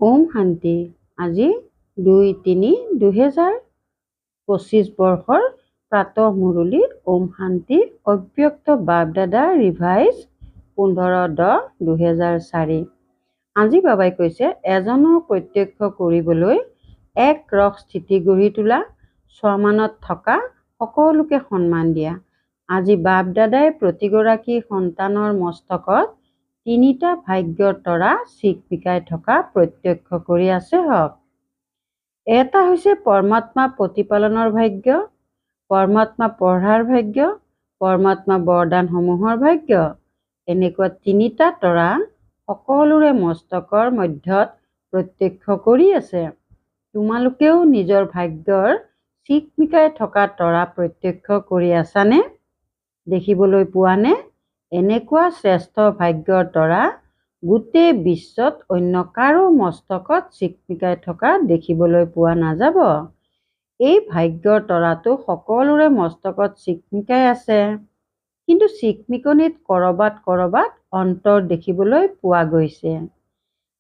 ওম শান্তি। আজি 2-3-2025 বৰ্ষৰ প্ৰাতঃ মুৰলীৰ ওম শান্তি অব্যক্ত বাপদাদা ৰিভাইজ 15-10-2004। আজি বাবাই কৈছে এজনক প্ৰত্যক্ষ কৰিবলৈ এক ৰস স্থিতি গঢ়ি তোলা, স্বমানত থকা সকলোকে সন্মান দিয়া। আজি বাপদাদাই প্ৰতিগৰাকী সন্তানৰ মস্তকত 3টা ভাগ্যৰ তৰা চিকমিকাই থকা প্ৰত্যক্ষ কৰি আছে হওক। এটা হৈছে পৰমাত্মা প্ৰতিপালনৰ ভাগ্য, পৰমাত্মা পঢ়াৰ ভাগ্য, পৰমাত্মা বৰদানসমূহৰ ভাগ্য। এনেকুৱা 3টা তৰা সকলোৰে মস্তকৰ মধ্যত প্ৰত্যক্ষ কৰি আছে। তোমালোকেও নিজৰ ভাগ্যৰ চিকমিকাই থকা তৰা প্ৰত্যক্ষ কৰি আছানে? দেখিবলৈ পোৱানে? এনেকুৱা শ্ৰেষ্ঠ ভাগ্যৰ তৰা গোটেই বিশ্বত অন্য কাৰো মস্তকত চিকমিকাই থকা দেখিবলৈ পোৱা নাযাব। এই ভাগ্যৰ তৰাটো সকলোৰে মস্তকত চিকমিকাই আছে, কিন্তু চিকমিকনিত কৰবাত অন্তৰ দেখিবলৈ পোৱা গৈছে।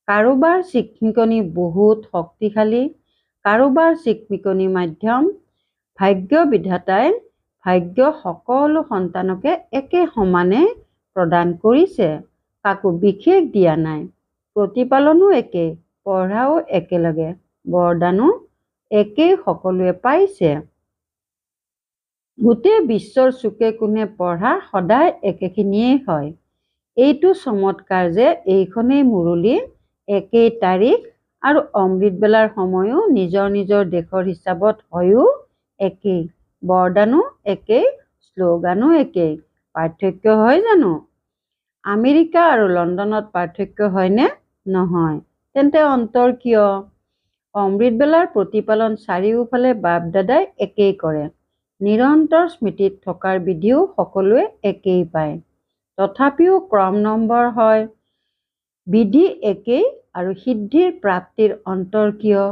কাৰোবাৰ চিকমিকনি বহুত শক্তিশালী, কাৰোবাৰ চিকমিকনি মাধ্যম। ভাগ্য বিধাতাই ভাগ্য সকলো সন্তানকে একে সমানে প্ৰদান কৰিছে, কাকো বিশেষ দিয়া নাই। প্ৰতিপালনো একে, পঢ়াও একেলগে, বৰদানো একেই সকলোৱে পাইছে। গোটেই বিশ্বৰ চুকে কোণে পঢ়া সদায় একেখিনিয়েই হয়। এইটো চমৎকাৰ যে এইখনেই মুৰলী, একেই তাৰিখ আৰু অমৃত বেলাৰ সময়ো নিজৰ নিজৰ দেশৰ হিচাপত হয়ো একেই, বৰদানো একেই, শ্লোগানো একেই। পাৰ্থক্য হয় জানো? আমেৰিকা আৰু লণ্ডনত পাৰ্থক্য হয়নে? নহয়। তেন্তে অন্তৰ কিয়? অমৃত বেলাৰ প্ৰতিপালন চাৰিওফালে বাপদাদাই একেই কৰে। নিৰন্তৰ স্মৃতিত থকাৰ বিধিও সকলোৱে একেই পায়। তথাপিও ক্ৰম নম্বৰ হয়। বিধি একেই আৰু সিদ্ধিৰ প্ৰাপ্তিৰ অন্তৰ কিয়?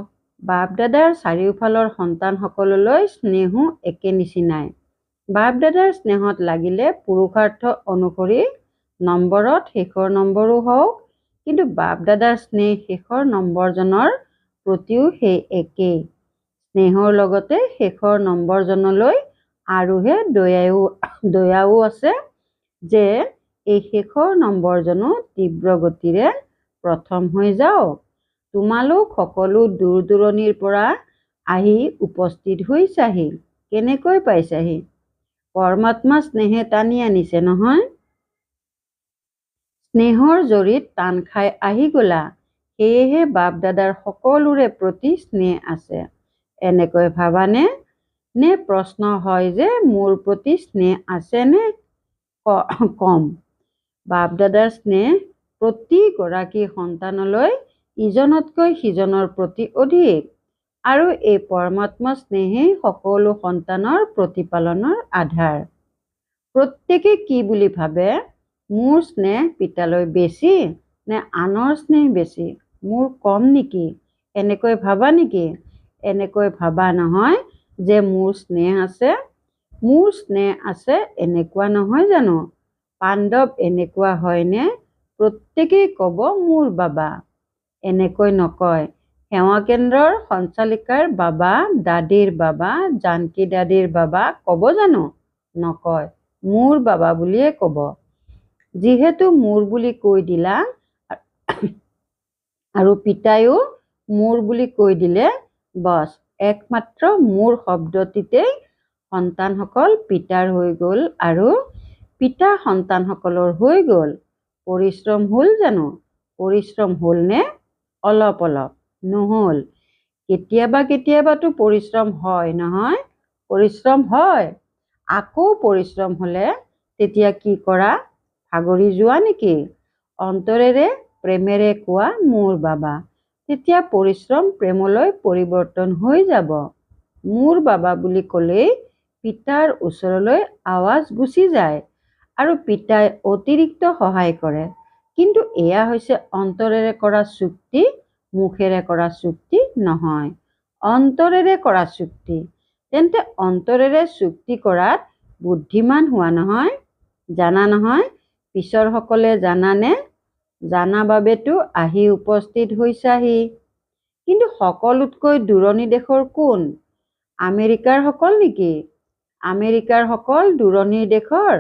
বাপদাদাৰ চাৰিওফালৰ সন্তানসকললৈ স্নেহো একে নিচিনাই। বাপদাদাৰ স্নেহত লাগিলে পুৰুষাৰ্থ অনুসৰি নম্বৰত শেষৰ নম্বৰো হওক, কিন্তু বাপদাদাৰ স্নেহ শেষৰ নম্বৰজনৰ প্ৰতিও সেই একেই। স্নেহৰ লগতে শেষৰ নম্বৰজনলৈ আৰুহে দয়াও আছে যে এই শেষৰ নম্বৰজনো তীব্ৰ গতিৰে প্ৰথম হৈ যাওক। তোমালোক সকলো দূৰ দূৰণিৰ পৰা আহি উপস্থিত হৈছাহি। কেনেকৈ পাইছাহি? পৰমাত্মা স্নেহে টানি আনিছে নহয়। স্নেহৰ জৰীত টান খাই আহি গলা, সেয়েহে বাপদাদাৰ সকলোৰে প্ৰতি স্নেহ আছে। এনেকৈ ভাবানে? নে প্ৰশ্ন হয় যে মোৰ প্ৰতি স্নেহ আছে নে কম? বাপদাদাৰ স্নেহ প্ৰতিগৰাকী সন্তানলৈ ইজনতকৈ সিজনৰ প্ৰতি অধিক, আৰু এই পৰমাত্মা স্নেহেই সকলো সন্তানৰ প্ৰতিপালনৰ আধাৰ। প্ৰত্যেকে কি বুলি ভাবে? মোৰ স্নেহ পিতালৈ বেছি নে আনৰ স্নেহ বেছি? মোৰ কম নেকি? এনেকৈ ভাবা নেকি? এনেকৈ ভাবা নহয় যে মোৰ স্নেহ আছে, মোৰ স্নেহ আছে এনেকুৱা নহয় জানো? পাণ্ডৱ এনেকুৱা হয়নে? প্ৰত্যেকেই কব মোৰ বাবা। এনেকৈ নকয়। সেৱা কেন্দ্ৰৰ সঞ্চালিকাৰ বাবা, দাদীৰ বাবা, জানকী দাদীৰ বাবা কব জানো? নকয়। মোৰ বাবা বুলিয়ে কব। যিহেতু মোৰ বুলি কৈ দিলা আৰু পিতায়ো মোৰ বুলি কৈ দিলে, বছ একমাত্ৰ মোৰ শব্দটিতেই সন্তানসকল পিতাৰ হৈ গল আৰু পিতা সন্তানসকলৰ হৈ গল। পৰিশ্ৰম হল জানো? পৰিশ্ৰম হলনে? অলপ অলপ নহল। কেতিয়াবাতো পৰিশ্ৰম হয় নহয়? পৰিশ্ৰম হয়। আকৌ পৰিশ্ৰম হলে তেতিয়া কি কৰা? ভাগৰি যোৱা নেকি? অন্তৰেৰে প্ৰেমেৰে কোৱা মোৰ বাবা, তেতিয়া পৰিশ্ৰম প্ৰেমলৈ পৰিৱৰ্তন হৈ যাব। মোৰ বাবা বুলি ক'লেই পিতাৰ ওচৰলৈ আৱাজ গুচি যায় আৰু পিতাই অতিৰিক্ত সহায় কৰে। কিন্তু এয়া হৈছে অন্তৰেৰে কৰা চুক্তি, মুখেৰে কৰা চুক্তি নহয়। অন্তৰেৰে কৰা চুক্তি। তেন্তে অন্তৰেৰে চুক্তি কৰাত বুদ্ধিমান হোৱা নহয়। জানা নহয়? পিছৰ সকলে জানানে? জানা বাবেতো আহি উপস্থিত হৈছাহি। কিন্তু সকলোতকৈ দূৰণি দেশৰ কোন? আমেৰিকাৰ সকল নেকি? আমেৰিকাৰ সকল দূৰণিৰ দেশৰ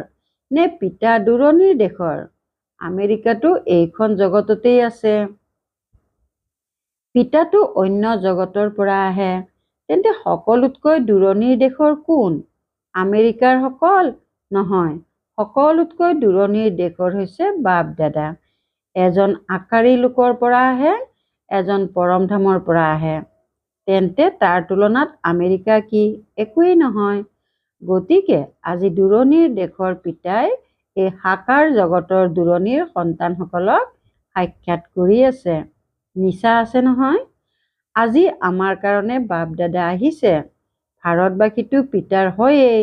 নে পিতা দূৰণিৰ দেশৰ? আমেৰিকাটো এইখন জগততেই আছে। পিতাটো অন্য জগতৰ পৰা আহে, তেন্তে সকলোতকৈ দূৰণিৰ দেশৰ কোন? আমেৰিকাৰ সকল? নহয়, সকলোতকৈ দূৰণিৰ দেশৰ হৈছে বাপ দাদা। এজন আকাৰী লোকৰ পৰা আহে, এজন পৰমধামৰ পৰা আহে। তেন্তে তাৰ তুলনাত আমেৰিকা কি? একোৱেই নহয়। গতিকে আজি দূৰণিৰ দেশৰ পিতাই এই সাকাৰ জগতৰ দূৰণিৰ সন্তানসকলক সাক্ষাৎ কৰি আছে। নিচা আছে নহয়। আজি আমাৰ কাৰণে বাপ দাদা আহিছে। ভাৰতবাসীটো পিতাৰ হয়েই,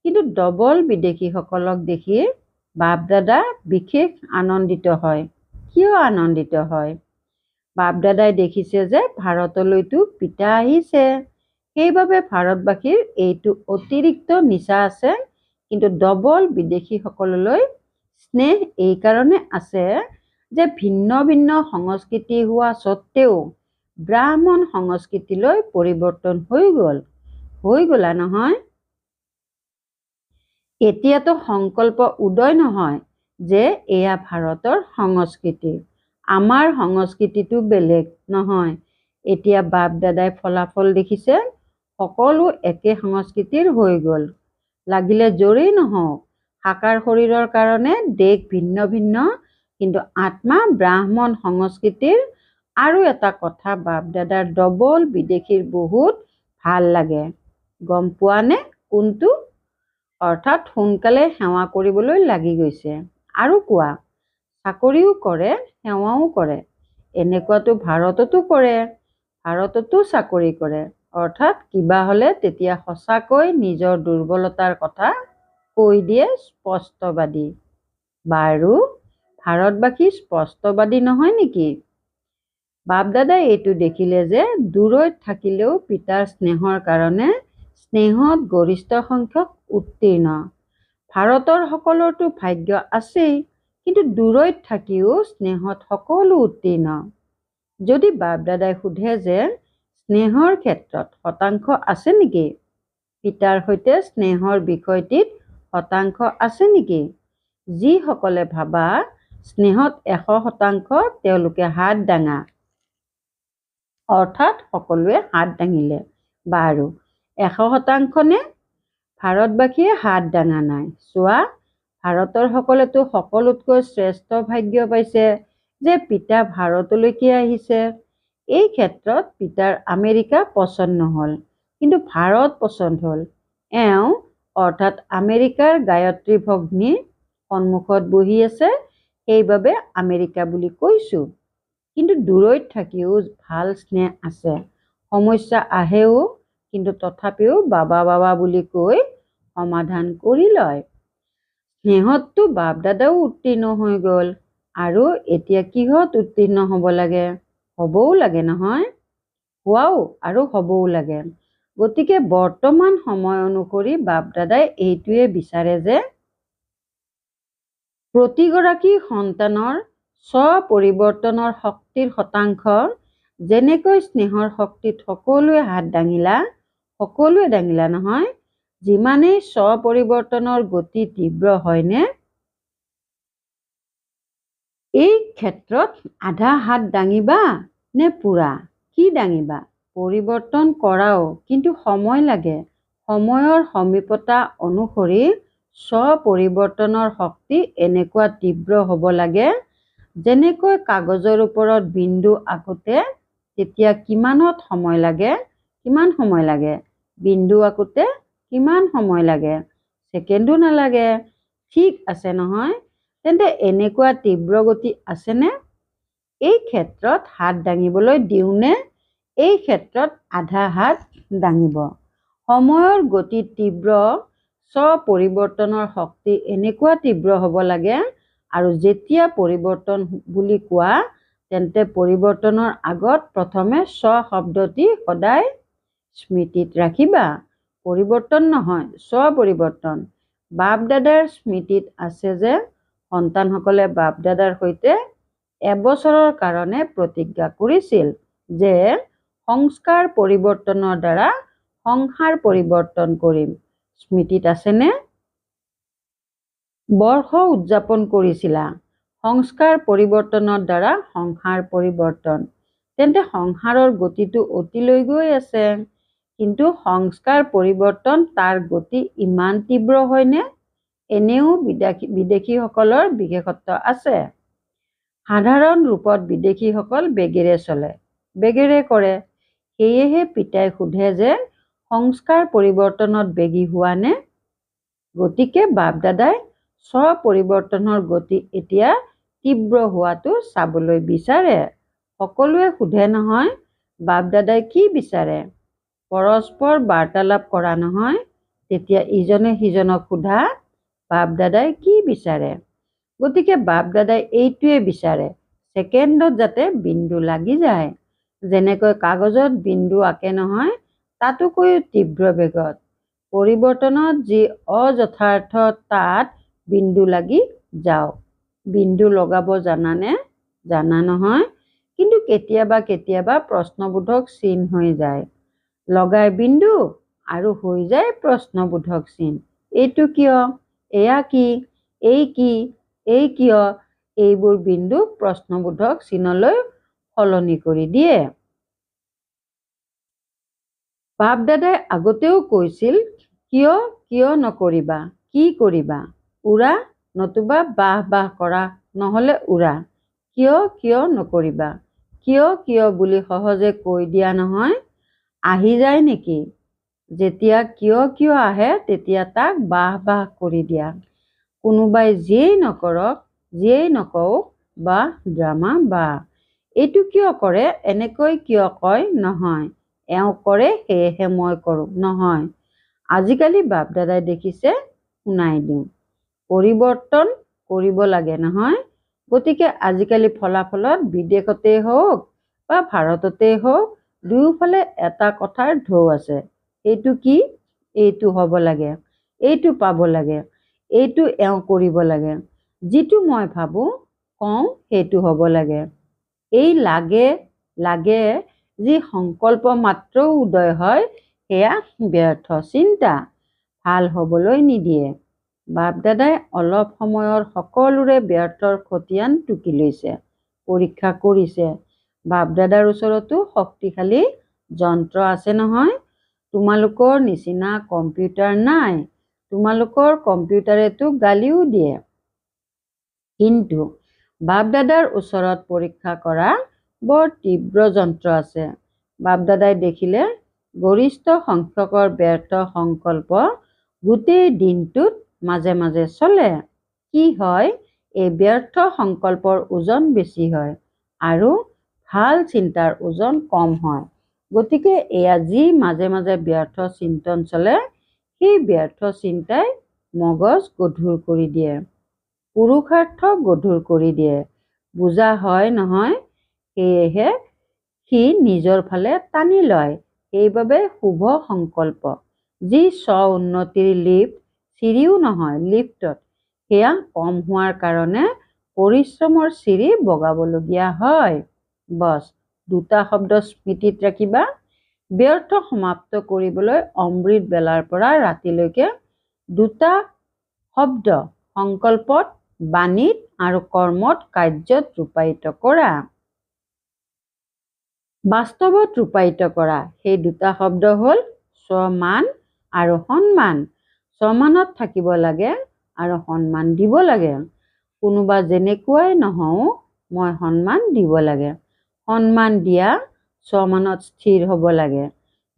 কিন্তু ডবল বিদেশীসকলক দেখি বাপ দাদা বিশেষ আনন্দিত হয়। কিয় আনন্দিত হয়? বাপ দাদাই দেখিছে যে ভাৰতলৈতো পিতা আহিছে, সেইবাবে ভাৰতবাসীৰ এইটো অতিৰিক্ত নিচা আছে। কিন্তু ডবল বিদেশীসকললৈ স্নেহ এই কাৰণে আছে যে ভিন্ন ভিন্ন সংস্কৃতি হোৱা স্বত্তেও ব্ৰাহ্মণ সংস্কৃতিলৈ পৰিৱৰ্তন হৈ গলা নহয়। এতিয়াতো সংকল্প উদয় নহয় যে এয়া ভাৰতৰ সংস্কৃতি, আমাৰ সংস্কৃতিটো বেলেগ নহয়। এতিয়া বাপ দাদাই ফলাফল দেখিছে, সকলো একে সংস্কৃতিৰ হৈ গল। লাগিলে যৰেই নহওক, সাকাৰ শৰীৰৰ কাৰণে দেশ ভিন্ন ভিন্ন, কিন্তু আত্মা ব্ৰাহ্মণ সংস্কৃতিৰ। আৰু এটা কথা বাপ দাদাৰ ডবল বিদেশীৰ বহুত ভাল লাগে, গম পোৱা নে? কোনটো? অৰ্থাৎ সোনকালে সেৱা কৰিবলৈ লাগি গৈছে। আৰু কোৱা? চাকৰিও কৰে, সেৱাও কৰে। এনেকুৱাতো ভাৰততো কৰে। ভাৰততো চাকৰি কৰে, অৰ্থাৎ কিবা হলে তেতিয়া সঁচাকৈ নিজৰ দুৰ্বলতাৰ কথা কৈ দিয়ে স্পষ্টবাদী। বাৰু ভাৰতবাসী স্পষ্টবাদী নহয় নেকি? বাপ দাদাই এইটো দেখিলে যে দূৰৈত থাকিলেও পিতাৰ স্নেহৰ কাৰণে স্নেহত গৰিষ্ঠ সংখ্যক উত্তীৰ্ণ। ভাৰতৰ সকলোৰতো ভাগ্য আছেই, কিন্তু দূৰৈত থাকিও স্নেহত সকলো উত্তীৰ্ণ। যদি বাপ দাদাই সোধে যে স্নেহৰ ক্ষেত্ৰত শতাংশ আছে নেকি? পিতাৰ সৈতে স্নেহৰ বিষয়টিত শতাংশ আছে নেকি? যিসকলে ভাবা স্নেহত 100%, তেওঁলোকে হাত দাঙা। অৰ্থাৎ সকলোৱে হাত দাঙিলে। বাৰু 100% নে? ভাৰতবাসীয়ে হাত দাঙা নাই। চোৱা, ভাৰতৰ সকলেতো সকলোতকৈ শ্ৰেষ্ঠ ভাগ্য পাইছে যে পিতা ভাৰতলৈকে আহিছে। এই ক্ষেত্ৰত পিতাৰ আমেৰিকা পচন্দ নহল, কিন্তু ভাৰত পচন্দ হল। এওঁ অৰ্থাৎ আমেৰিকাৰ গায়ত্ৰী ভগ্নী সন্মুখত বহি আছে, সেইবাবে আমেৰিকা বুলি কৈছো। কিন্তু দূৰৈত থাকিও ভাল স্নেহ আছে। সমস্যা আহেও, কিন্তু তথাপিও বাবা বাবা বুলি কৈ সমাধান কৰি লয়। স্নেহততো বাপ দাদাও উত্তীৰ্ণ হৈ গল, আৰু এতিয়া কিহত উত্তীৰ্ণ হব লাগে? হবও লাগে নহয়। হোৱাও আৰু হবও লাগে। গতিকে বৰ্তমান সময় অনুসৰি বাপ দাদাই এইটোৱে বিচাৰে যে প্ৰতিগৰাকী সন্তানৰ স্ব-পৰিৱৰ্তনৰ শক্তিৰ শতাংশ, যেনেকৈ স্নেহৰ শক্তিত সকলোৱে হাত দাঙিলা, সকলোৱে দাঙিলা নহয়, যিমানেই স্ব-পৰিৱৰ্তনৰ গতি তীব্ৰ হয়নে, এই ক্ষেত্ৰত আধা হাত দাঙিবা নে পুৰা? কি দাঙিবা? পৰিৱৰ্তন কৰাও, কিন্তু সময় লাগে। সময়ৰ সমীপতা অনুসৰি স্ব-পৰিৱৰ্তনৰ শক্তি এনেকুৱা তীব্ৰ হব লাগে, যেনেকৈ কাগজৰ ওপৰত বিন্দু আঁকোতে তেতিয়া কিমানত সময় লাগে? কিমান সময় লাগে? বিন্দু আঁকোতে কিমান সময় লাগে? ছেকেণ্ডো নালাগে। ঠিক আছে নহয়? তেন্তে এনেকুৱা তীব্ৰ গতি আছেনে? এই ক্ষেত্ৰত হাত দাঙিবলৈ দিওঁনে? এই ক্ষেত্ৰত আধা হাত দাঙিব। সময়ৰ গতি তীব্ৰ, স্ব-পৰিৱৰ্তনৰ শক্তি এনেকুৱা তীব্ৰ হব লাগে, আৰু যেতিয়া পৰিৱৰ্তন বুলি কোৱা, তেন্তে পৰিৱৰ্তনৰ আগত প্ৰথমে স্ব-শব্দটি সদায় স্মৃতিত ৰাখিবা। পৰিৱৰ্তন নহয়, স্ব-পৰিৱৰ্তন। বাপ দাদাৰ স্মৃতিত আছে যে সন্তানসকলে বাপ দাদাৰ সৈতে এবছৰৰ কাৰণে প্ৰতিজ্ঞা কৰিছিল যে সংস্কাৰ পৰিৱৰ্তনৰ দ্বাৰা সংসাৰ পৰিৱৰ্তন কৰিম। স্মৃতিত আছেনে? বৰ্ষ উদযাপন কৰিছিলা সংস্কাৰ পৰিৱৰ্তনৰ দ্বাৰা সংসাৰ পৰিৱৰ্তন। তেন্তে সংসাৰৰ গতিটো অতিলৈ গৈ আছে, কিন্তু সংস্কাৰ পৰিৱৰ্তন তাৰ গতি ইমান তীব্ৰ হয়নে? এনেও বিদেশীসকলৰ বিশেষত্ব আছে। সাধাৰণ ৰূপত বিদেশীসকল বেগেৰে চলে, বেগেৰে কৰে। সেয়েহে পিতাই সোধে যে সংস্কাৰ পৰিৱৰ্তনত বেগী হোৱা নে? গতিকে বাপ দাদাই স্ব-পৰিৱৰ্তনৰ গতি এতিয়া তীব্ৰ হোৱাটো চাবলৈ বিচাৰে। সকলোৱে সোধে নহয়, বাপ দাদাই কি বিচাৰে? পৰস্পৰ বাৰ্তালাপ কৰা নহয়, তেতিয়া ইজনে সিজনক সোধা, বাপ দাদাই কি বিচাৰে? গতিকে বাপ দাদাই এইটোৱে বিচাৰে, ছেকেণ্ডত যাতে বিন্দু লাগি যায়। যেনেকৈ কাগজত বিন্দু আঁকে নহয়, তাতোকৈও তীব্ৰ বেগত। পৰিৱৰ্তনত যি অযথাৰ্থ তাত বিন্দু লাগি যাওক। বিন্দু লগাব জানানে? জানা নহয়, কিন্তু কেতিয়াবা কেতিয়াবা প্ৰশ্নবোধক চিন হৈ যায়। লগাই বিন্দু আৰু হৈ যায় প্ৰশ্নবোধক চিন। এইটো কিয়? এয়া কি? এই কি? এই কিয়? এইবোৰ বিন্দু প্ৰশ্নবোধক চিনলৈ সলনি কৰি দিয়ে। বাপ দাদাই আগতেও কৈছিল, কিয় কিয় নকৰিবা, কি কৰিবা? উৰা, নতুবা বাহ বাহ কৰা, নহলে উৰা। কিয় কিয় নকৰিবা? কিয় কিয় বুলি সহজে কৈ দিয়া নহয়, আহি যায় নেকি? যেতিয়া কিয় কিয় আহে তেতিয়া তাক বাহ বাহ কৰি দিয়া। কোনোবাই যিয়েই নকৰক, যিয়েই নকওক, বা ড্ৰামা বা এইটো কিয় কৰে, এনেকৈ কিয় কয়, নহয় এওঁ কৰে সেয়েহে মই কৰোঁ, নহয়। আজিকালি বাপ দাদাই দেখিছে, শুনাই দিওঁ। পৰিৱৰ্তন কৰিব লাগে নহয়। গতিকে আজিকালি ফলাফলত বিদেশতেই হওক বা ভাৰততেই হওক, দুয়োফালে এটা কথাৰ ঢৌ আছে। এইটো কি? এইটো হ'ব লাগে, এইটো পাব লাগে, এইটো এওঁ কৰিব লাগে। যিটো মই ভাবোঁ, কওঁ সেইটো হ'ব লাগে। এই লাগে লাগে যি সংকল্প মাত্ৰ উদয় হয়, সেয়া ব্যৰ্থ চিন্তা, ভাল হ'বলৈ নিদিয়ে। বাপ দাদাই অলপ সময়ৰ সকলোৰে ব্যৰ্থৰ খতিয়ান টুকি লৈছে, পৰীক্ষা কৰিছে। বাপ দাদাৰ ওচৰতো শক্তিশালী যন্ত্ৰ আছে নহয়। তোমালোকৰ নিচিনা কম্পিউটাৰ নাই। তোমালোকৰ কম্পিউটাৰেতো গালিও দিয়ে। কিন্তু বাপ দাদাৰ ওচৰত পৰীক্ষা কৰা বৰ তীব্ৰ যন্ত্ৰ আছে। বাপ দাদাই দেখিলে গৰিষ্ঠ সংখ্যকৰ ব্যৰ্থ সংকল্প গোটেই দিনটোত মাজে মাজে চলে। কি হয়, এই ব্যৰ্থ সংকল্পৰ ওজন বেছি হয় আৰু ভাল চিন্তাৰ ওজন কম হয়। গতিকে এয়া যি মাজে মাজে ব্যৰ্থ চিন্তন চলে, সেই ব্যৰ্থ চিন্তাই মগজ গধুৰ কৰি দিয়ে, পুৰুষাৰ্থ গধুৰ কৰি দিয়ে। বুজা হয় নহয়, সেয়েহে সি নিজৰ ফালে টানি লয়। সেইবাবে শুভ সংকল্প, যি স্ব-উন্নতিৰ লিফ্ট, চিৰিও নহয় লিফ্টত, সেয়া কম হোৱাৰ কাৰণে পৰিশ্ৰমৰ চিৰি বগাবলগীয়া হয়। বছ, দুটা শব্দ স্মৃতিত ৰাখিবা। ব্যৰ্থ সমাপ্ত কৰিবলৈ অমৃত বেলাৰ পৰা ৰাতিলৈকে দুটা শব্দ সংকল্পত, বাণীত আৰু কৰ্মত কাৰ্যত ৰূপায়িত কৰা। বাস্তৱত ৰূপায়িত কৰা। সেই দুটা শব্দ হ'ল স্বমান আৰু সন্মান। স্বমানত থাকিব লাগে আৰু সন্মান দিব লাগে। কোনোবা যেনেকুৱাই নহওঁ, মই সন্মান দিব লাগে। সন্মান দিয়া স্বমানত স্থিৰ হ'ব লাগে।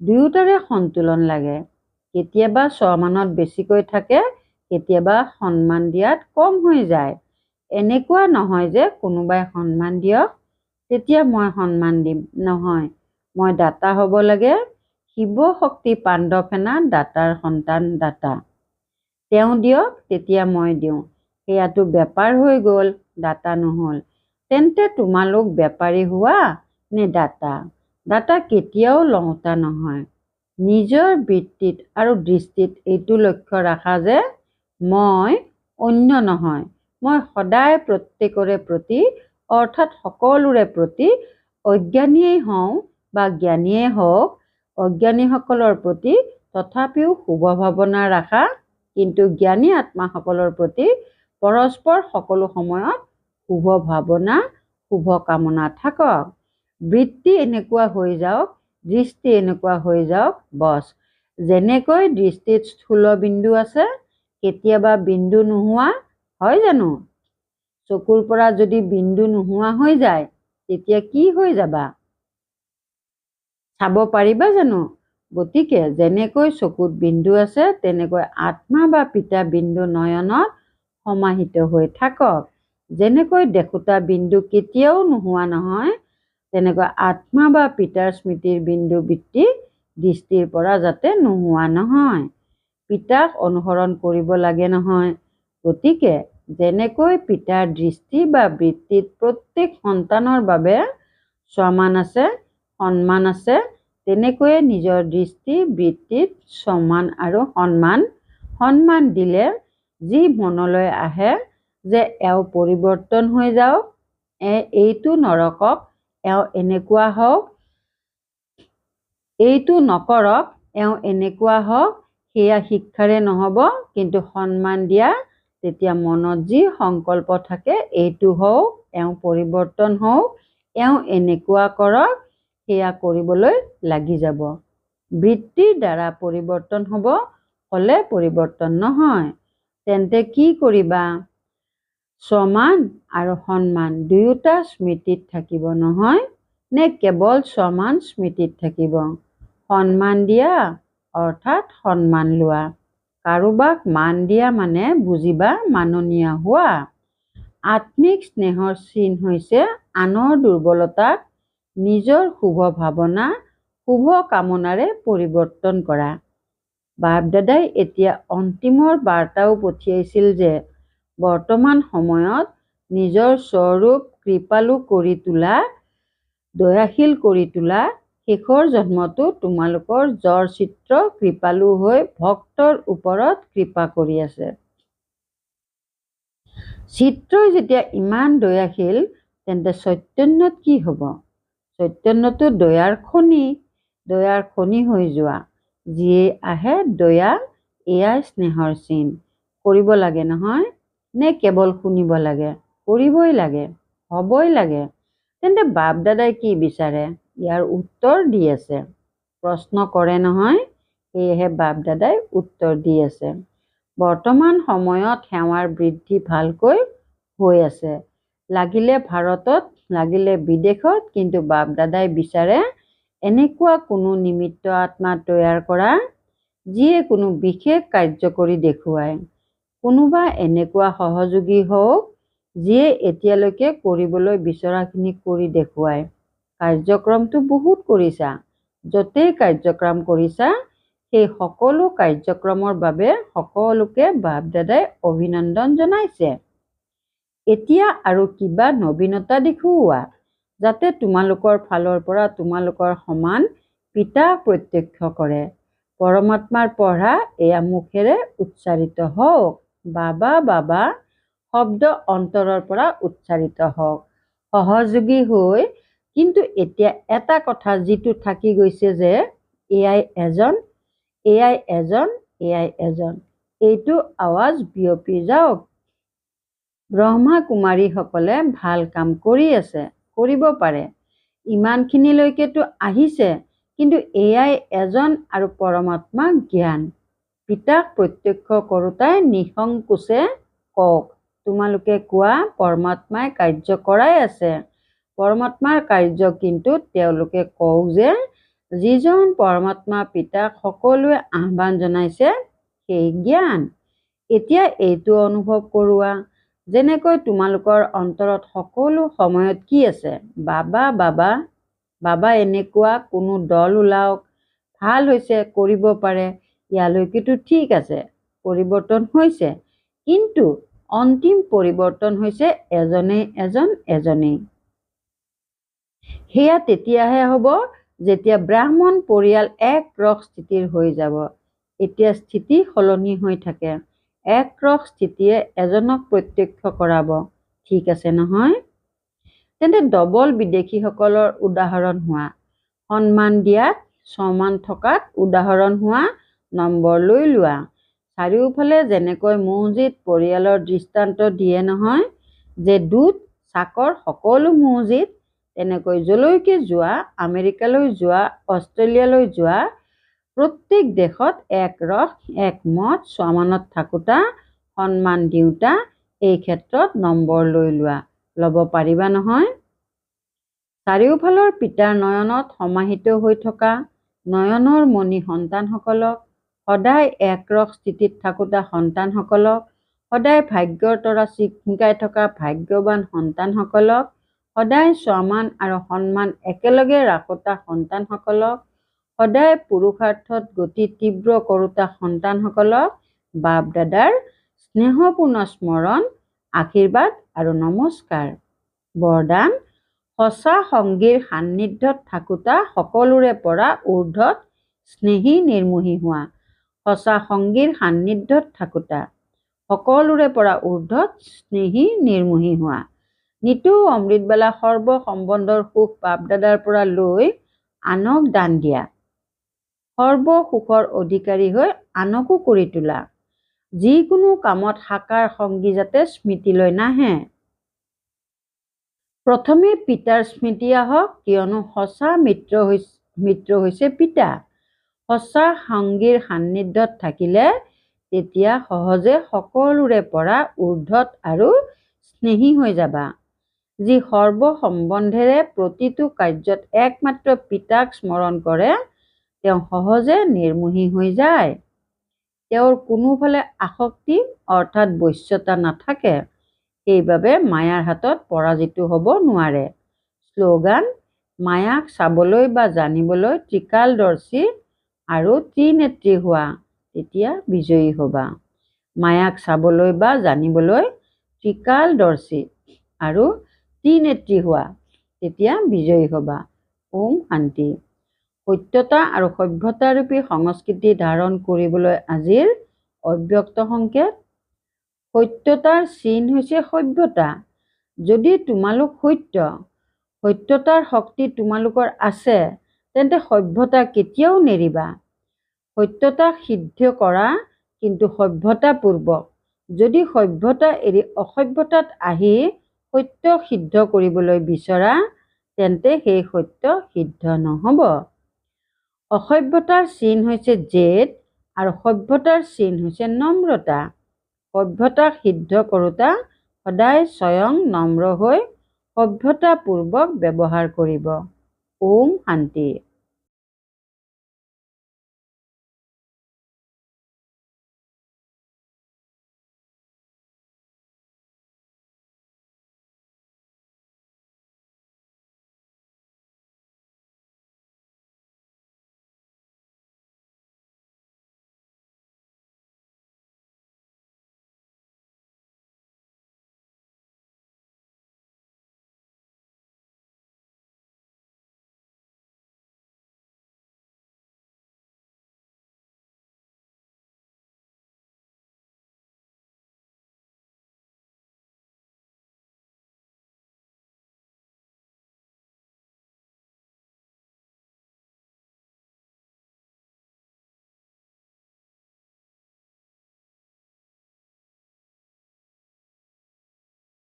দুয়োটাৰে সন্তুলন লাগে। কেতিয়াবা স্বমানত বেছিকৈ থাকে, কেতিয়াবা সন্মান দিয়াত কম হৈ যায়। এনেকুৱা নহয় যে কোনোবাই সন্মান দিয়ক, তেতিয়া মই সন্মান দিম, নহয়। মই দাতা হ'ব লাগে। শিৱ শক্তি পাণ্ডৱসেনা দাতাৰ সন্তান দাতা। তেওঁ দিয়ক, তেতিয়া মই দিওঁ। সেয়াটো বেপাৰ হৈ গ'ল, দাতা নহ'ল। তেন্তে তোমালোক বেপাৰী হোৱা নে দাতা? দাতা কেতিয়াও লওঁতা নহয়। নিজৰ বৃত্তিত আৰু দৃষ্টিত এইটো লক্ষ্য ৰাখা যে মই অন্য নহয়। মই সদায় প্ৰত্যেকৰে প্ৰতি, অৰ্থাৎ সকলোৰে প্ৰতি অজ্ঞানীয়েই হওঁ বা জ্ঞানীয়ে হওক অজ্ঞানীসকলৰ প্ৰতি তথাপিও শুভ ভাৱনা ৰাখা, কিন্তু জ্ঞানী আত্মাসকলৰ প্ৰতি পৰস্পৰ সকলো সময়ত শুভ ভাৱনা শুভ কামনা থাকক। বৃত্তি এনেকুৱা হৈ যাওক, দৃষ্টি এনেকুৱা হৈ যাওক, বছ। যেনেকৈ দৃষ্টিত স্থূল বিন্দু আছে, কেতিয়াবা বিন্দু নোহোৱা হয় জানো? চকুৰ পৰা যদি বিন্দু নোহোৱা হৈ যায় তেতিয়া কি হৈ যাবা? চাব পাৰিবা জানো? গতিকে যেনেকৈ চকুত বিন্দু আছে তেনেকৈ আত্মা বা পিতা বিন্দু নয়নত সমাহিত হৈ থাকক। যেনেকৈ দেখোতা বিন্দু কেতিয়াও নোহোৱা নহয়, তেনেকৈ আত্মা বা পিতাৰ স্মৃতিৰ বিন্দু বৃত্তি দৃষ্টিৰ পৰা যাতে নোহোৱা নহয়। পিতাক অনুসৰণ কৰিব লাগে নহয়। গতিকে যেনেকৈ পিতাৰ দৃষ্টি বা বৃত্তিত প্ৰত্যেক সন্তানৰ বাবে সমান আছে, সন্মান আছে, তেনেকৈয়ে নিজৰ দৃষ্টি বৃত্তিত সন্মান আৰু সন্মান দিলে যি মনলৈ আহে যে এওঁ পৰিৱৰ্তন হৈ যাওক, এইটো নৰকক, এওঁ এনেকুৱা হওক, এইটো নকৰক, এওঁ এনেকুৱা হওক, সেয়া শিক্ষাৰে নহ'ব, কিন্তু সন্মান দিয়া। তেতিয়া মনত যি সংকল্প থাকে এইটো হওক, এওঁ পৰিৱৰ্তন হওক, এওঁ এনেকুৱা কৰক, সেয়া কৰিবলৈ লাগি যাব। বৃত্তিৰ দ্বাৰা পৰিৱৰ্তন হ'লে পৰিৱৰ্তন নহয়। তেন্তে কি কৰিবা? সমান আৰু সন্মান দুয়োটা স্মৃতিত থাকিব নহয়, নে কেৱল সমান স্মৃতিত থাকিব? সন্মান দিয়া অৰ্থাৎ সন্মান লোৱা। কাৰোবাক মান দিয়া মানে বুজিবা মাননীয় হোৱা। আত্মিক স্নেহৰ চিন হৈছে আনৰ দুৰ্বলতাক নিজৰ শুভ ভাৱনা শুভ কামনাৰে পৰিৱৰ্তন কৰা। বাপ দাদাই এতিয়া অন্তিমৰ বাৰ্তাও পঠিয়াইছিল যে বৰ্তমান সময়ত নিজৰ স্বৰূপ কৃপালু কৰি তোলা, দয়াশীল কৰি তোলা, শেষৰ জন্মতো তোমালোকৰ জড় চিত্ৰ কৃপালু হৈ ভক্তৰ ওপৰত কৃপা কৰি আছে। চিত্ৰই যেতিয়া ইমান দয়াশীল, তেন্তে চৈতন্যত কি হ'ব? চৈতন্যটো দয়াৰ খনি হৈ যোৱা। যিয়ে আহে দয়া, এয়াই স্নেহৰ চিন। কৰিব লাগে নহয়, নে কেৱল শুনিব লাগে? কৰিবই লাগে, হ'বই লাগে। তেন্তে বাপ দাদাই কি বিচাৰে? ইয়াৰ উত্তৰ দি আছে। প্ৰশ্ন কৰে নহয়, সেয়েহে বাপ দাদাই উত্তৰ দি আছে। বৰ্তমান সময়ত সেৱাৰ বৃদ্ধি ভালকৈ হৈ আছে। লাগিলে ভাৰতত, লাগিলে বিদেশত, কিন্তু বাপ দাদাই বিচাৰে এনেকুৱা কোনো নিমিত্ত আত্মা তৈয়াৰ কৰা, যিয়ে কোনো বিশেষ কাৰ্য কৰি দেখুৱায়। কোনোবা এনেকুৱা সহযোগী হওক, যিয়ে এতিয়ালৈকে কৰিবলৈ বিচৰাখিনি কৰি দেখুৱায়। কাৰ্যক্ৰমটো বহুত কৰিছা। য'তেই কাৰ্যক্ৰম কৰিছা, সেই সকলো কাৰ্যক্ৰমৰ বাবে সকলোকে বাপ দাদাই অভিনন্দন জনাইছে। এতিয়া আৰু কিবা নবীনতা দেখুওৱা, যাতে তোমালোকৰ ফালৰ পৰা তোমালোকৰ সমান পিতাক প্ৰত্যক্ষ কৰে। পৰমাত্মাৰ পঢ়া এয়া মুখেৰে উচ্চাৰিত হওক। বাবা বাবা শব্দ অন্তৰৰ পৰা উচ্চাৰিত হওক। সহযোগী হৈ, কিন্তু এতিয়া এটা কথা যিটো থাকি গৈছে যে এয়াই এজন, এয়াই এজন, এয়াই এজন, এইটো আৱাজ বিয়পি যাওক। ব্ৰহ্মা কুমাৰীসকলে ভাল কাম কৰি আছে, কৰিব পাৰে। ইমানখিনিলৈকেতো আহিছে, কিন্তু এয়াই এজন আৰু পৰমাত্মা জ্ঞান। পিতাক প্ৰত্যক্ষ কৰোঁতাই নিসংকোচে কওক, তোমালোকে কোৱা পৰমাত্মাই কাৰ্য কৰাই আছে। পৰমাত্মাৰ কাৰ্য কিন্তু তেওঁলোকে কওক যে যিজন পৰমাত্মা পিতাক সকলোৱে আহ্বান জনাইছে সেই জ্ঞান। এতিয়া এইটো অনুভৱ কৰোৱা, যেনেকৈ তোমালোকৰ অন্তৰত সকলো সময়ত কি আছে? বাবা বাবা বাবা এনেকুৱা কোনো দল ওলাওক, ভাল হৈছে, কৰিব পাৰে, ইয়ালৈকেতো ঠিক আছে, পৰিৱৰ্তন হৈছে, কিন্তু অন্তিম পৰিৱৰ্তন হৈছে এজনেই এজন, এজনেই। সেয়া তেতিয়াহে হ'ব যেতিয়া ব্ৰাহ্মণ পৰিয়াল একৰস স্থিতিৰ হৈ যাব। এতিয়া স্থিতি সলনি হৈ থাকে। একৰস স্থিতিয়ে এজনক প্ৰত্যক্ষ কৰাব, ঠিক আছে নহয়? তেন্তে ডবল বিদেশীসকলৰ উদাহৰণ হোৱা। সন্মান দিয়াত সমান থকাত উদাহৰণ হোৱা নম্বৰ লৈ লোৱা। চাৰিওফালে যেনেকৈ মছজিদ পৰিয়ালৰ দৃষ্টান্ত দিয়ে নহয়, যে দুধ চাকৰ সকলো মছজিদ, তেনেকৈ যলৈকে যোৱা, আমেৰিকালৈ যোৱা, অষ্ট্ৰেলিয়ালৈ যোৱা, প্ৰত্যেক দেশত এক ৰস এক মত সমানত থাকোঁতা, সন্মান দিওঁতা, এই ক্ষেত্ৰত নম্বৰ লৈ লোৱা। ল'ব পাৰিবা নহয়? চাৰিওফালৰ পিতাৰ নয়নত সমাহিত হৈ থকা নয়নৰ মণি সন্তানসকলক, সদায় একৰস স্থিতিত থাকোঁতা সন্তানসকলক, সদায় ভাগ্যৰ তৰা চিকমিকাই থকা ভাগ্যৱান সন্তানসকলক, সদায় সমান আৰু সন্মান একেলগে ৰাখোঁতা সন্তানসকলক, সদায় পুৰুষাৰ্থত গতি তীব্ৰ কৰোঁতা সন্তানসকলক বাপ দাদাৰ স্নেহপূৰ্ণ স্মৰণ, আশীৰ্বাদ আৰু নমস্কাৰ। বৰদান: সঁচা সংগীৰ সান্নিধ্যত থাকোঁতা সকলোৰে পৰা ঊৰ্ধত স্নেহী নিৰ্মোহী হোৱা। সঁচা সংগীৰ সান্নিধ্যত থাকোঁতা সকলোৰে পৰা ঊৰ্ধত স্নেহী নিৰ্মোহী হোৱা। নিতৌ অমৃতবেলা সৰ্ব সম্বন্ধৰ সুখ বাপ দাদাৰ পৰা লৈ আনক দান দিয়া। সৰ্ব সুখৰ অধিকাৰী হৈ আনকো কৰি তোলা। যিকোনো কামত সাকাৰ সংগী যাতে স্মৃতিলৈ নাহে। প্ৰথমে পিতাৰ স্মৃতি আহক, কিয়নো সঁচা মিত্ৰ হৈছে পিতা। সঁচা সংগীৰ সান্নিধ্যত থাকিলে তেতিয়া সহজে সকলোৰে পৰা ঊৰ্ধত আৰু স্নেহী হৈ যাবা। যি সৰ্ব সম্বন্ধেৰে প্ৰতিটো কাৰ্যত একমাত্ৰ পিতাক স্মৰণ কৰে, তেওঁ সহজে নিৰ্মোহী হৈ যায়। তেওঁৰ কোনোফালে আসক্তি অৰ্থাৎ বশ্যতা নাথাকে। সেইবাবে মায়াৰ হাতত পৰাজিত হ'ব নোৱাৰে। শ্লোগান: মায়াক চাবলৈ বা জানিবলৈ ত্ৰিকালদৰ্শী আৰু ত্ৰিনেত্ৰী হোৱা, তেতিয়া বিজয়ী হ'বা। মায়াক চাবলৈ বা জানিবলৈ ত্ৰিকালদৰ্শী আৰু ত্ৰিনেত্ৰী হোৱা, তেতিয়া বিজয়ী হ'বা। ওম শান্তি। সত্যতা আৰু সভ্যতাৰূপী সংস্কৃতি ধাৰণ কৰিবলৈ আজিৰ অব্যক্ত সংকেত। সত্যতাৰ চিন হৈছে সভ্যতা। যদি তোমালোক সত্যতাৰ শক্তি তোমালোকৰ আছে, তেন্তে সভ্যতা কেতিয়াও নেৰিবা। সত্যতাক সিদ্ধ কৰা কিন্তু সভ্যতাপূৰ্বক। যদি সভ্যতা এৰি অসভ্যতাত আহি সত্য সিদ্ধ কৰিবলৈ বিচৰা, তেন্তে সেই সত্য সিদ্ধ নহ'ব। অসভ্যতাৰ চিন হৈছে জেদ আৰু সভ্যতাৰ চিন হৈছে নম্ৰতা। সভ্যতাক সিদ্ধ কৰোঁতা সদায় স্বয়ং নম্ৰ হৈ সভ্যতাপূৰ্বক ব্যৱহাৰ কৰিব। ওম শান্তি।